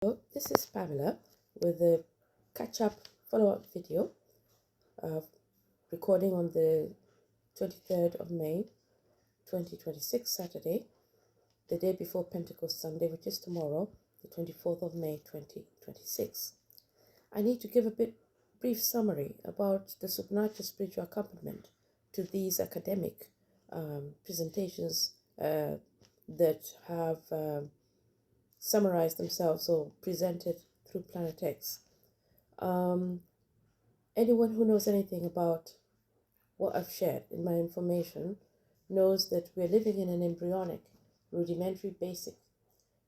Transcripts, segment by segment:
So this is Pamela with a catch-up follow-up video of recording on the 23rd of May 2026 Saturday, the day before Pentecost Sunday, which is tomorrow, the 24th of May 2026. I need to give a brief summary about the supernatural spiritual accompaniment to these academic presentations that have summarized themselves or presented through Planet X. Anyone who knows anything about what I've shared in my information knows that we're living in an embryonic, rudimentary basic.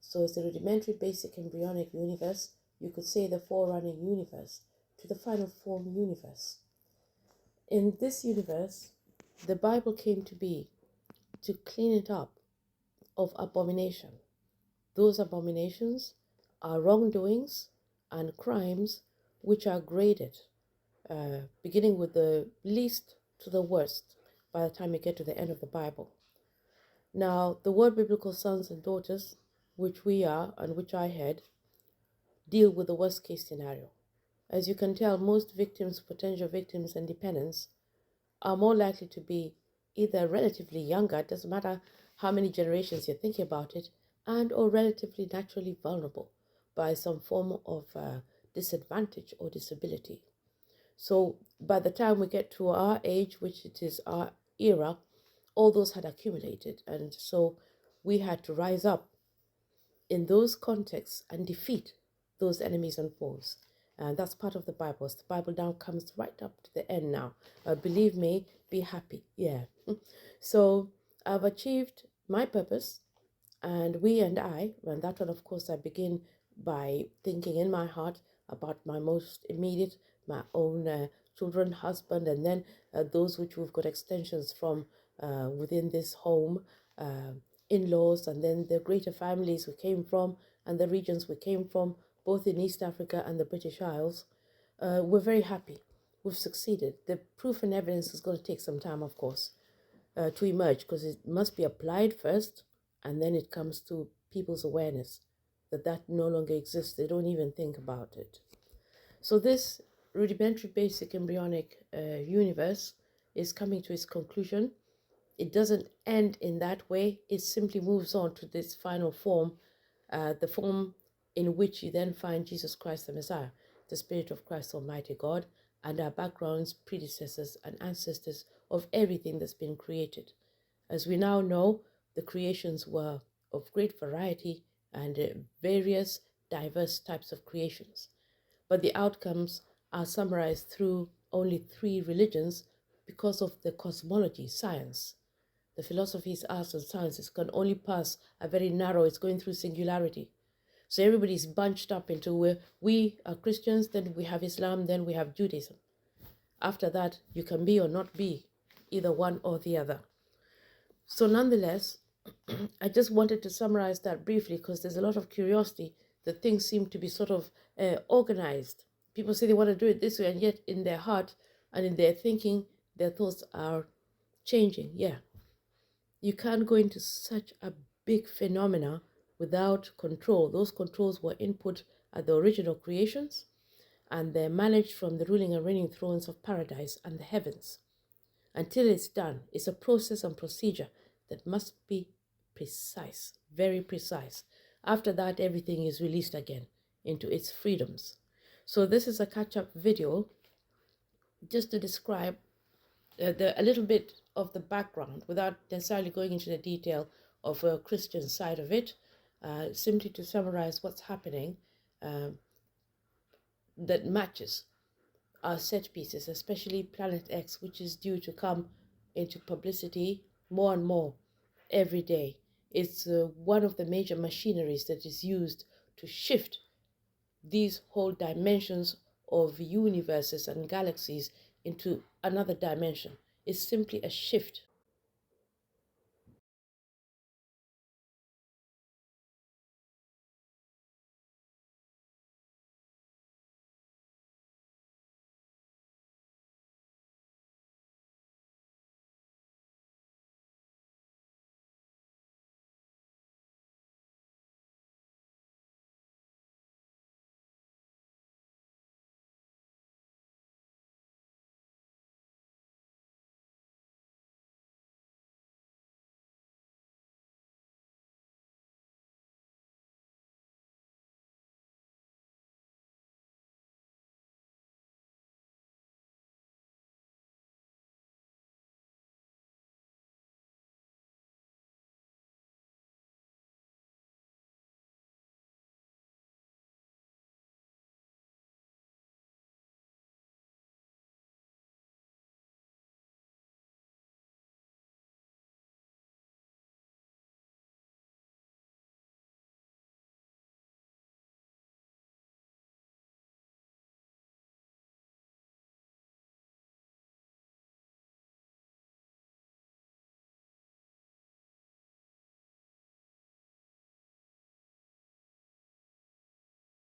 So it's the rudimentary basic embryonic universe, you could say the forerunning universe, to the final form universe. In this universe, the Bible came to be to clean it up of abomination. Those abominations are wrongdoings and crimes which are graded, beginning with the least to the worst by the time you get to the end of the Bible. Now, the word biblical sons and daughters, which we are and which I had, deal with the worst case scenario. As you can tell, most victims, potential victims and dependents are more likely to be either relatively younger, it doesn't matter how many generations you're thinking about it, and or relatively naturally vulnerable by some form of disadvantage or disability. So by the time we get to our age, which it is our era, all those had accumulated. And so we had to rise up in those contexts and defeat those enemies and foes. And that's part of the Bible. The Bible now comes right up to the end now. Believe me, be happy. Yeah. So I've achieved my purpose, and we and I, and that one, of course, I begin by thinking in my heart about my most immediate, my own children, husband, and then those which we've got extensions from within this home, in-laws, and then the greater families we came from and the regions we came from, both in East Africa and the British Isles. We're very happy. We've succeeded. The proof and evidence is going to take some time, of course, to emerge, because it must be applied first, and then it comes to people's awareness that no longer exists. They don't even think about it. So this rudimentary basic embryonic universe is coming to its conclusion. It doesn't end in that way. It simply moves on to this final form, the form in which you then find Jesus Christ the Messiah, the Spirit of Christ Almighty God, and our backgrounds, predecessors, and ancestors of everything that's been created. As we now know, the creations were of great variety and various diverse types of creations. But the outcomes are summarized through only 3 religions because of the cosmology, science. The philosophies, arts, and sciences can only pass a very narrow, it's going through singularity. So everybody's bunched up into where we are Christians, then we have Islam, then we have Judaism. After that, you can be or not be either one or the other. So nonetheless, I just wanted to summarize that briefly because there's a lot of curiosity that things seem to be sort of organized. People say they want to do it this way, and yet in their heart and in their thinking, their thoughts are changing. Yeah. You can't go into such a big phenomena without control. Those controls were input at the original creations, and they're managed from the ruling and reigning thrones of paradise and the heavens. Until it's done, it's a process and procedure that must be precise, very precise. After that, everything is released again into its freedoms. So this is a catch-up video just to describe a little bit of the background without necessarily going into the detail of a Christian side of it, simply to summarize what's happening that matches our set pieces, especially Planet X, which is due to come into publicity more and more every day. It's one of the major machineries that is used to shift these whole dimensions of universes and galaxies into another dimension. It's simply a shift